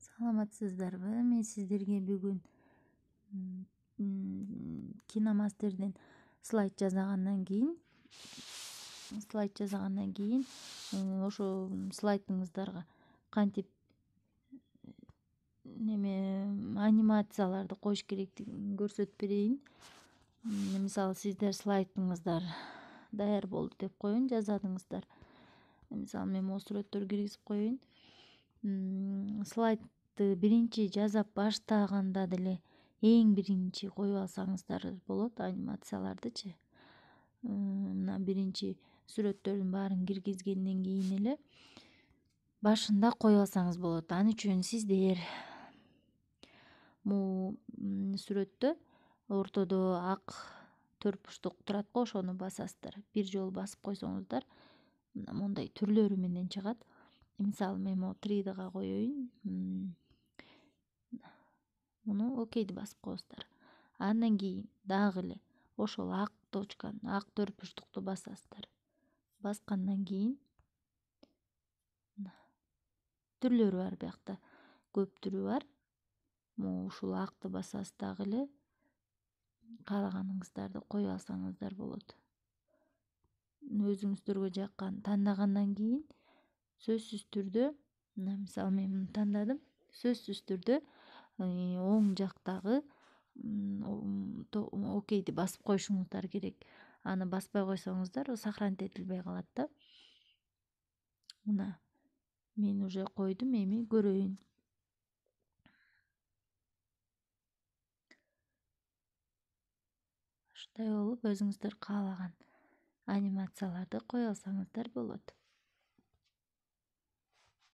Саламатсыздарбы? Мен сиздерге бүгүн KineMaster'ден слайд жасагандан кийин ошо слайдыңыздарга кантип анимацияларды коюш керектигин көрсөтүп берейин. Мисалы сиздер слайдыңыздар даяр болду деп коеюн, жасадыңыздар. Мисалы мен могу сүрөттөрдү киргизип коеюн. Слайдты биринчи жасап баштаганда деле эң биринчи коюп алсаңыздар болот анимациялардычы. Мына биринчи сүрөттөрдүн баарын киргизгенден кийин эле башында коюп алсаңыз болот. Ал үчүн сиздер бул сүрөттө ортодо ак төрт бурчтук турат го, ошону басасыздар. Бир жолу басып койсоңуздар мына мондай түрлөрү менен чыгат. Мисалы мен могу 3D'га коеюн. Муну окейди басып коесуздар. Андан кийин дагы эле ошол ак точканы, ак төрт бурчтукту басасыздар. Баскандан кийин түрлөрү бар, биякта көп түрү бар. Могу ушул акты басасыз, дагы эле каалаганыңыздарды коюп алсаңыздар болот. Өзүңүздөргө жаккан тандагандан кийин сөзсүз түрдө, мына мисалы мен муну тандадым. Сөзсүз түрдө оң жактагы окейди басып коюшуңуздар керек. Аны баспай койсоңуздар сохранить этилбей калат да. Мына мен уже койдум, эми көрөйүн. Ушундай болуп өзүңүздөр каалаган анимацияларды кое алсаңыздар болот.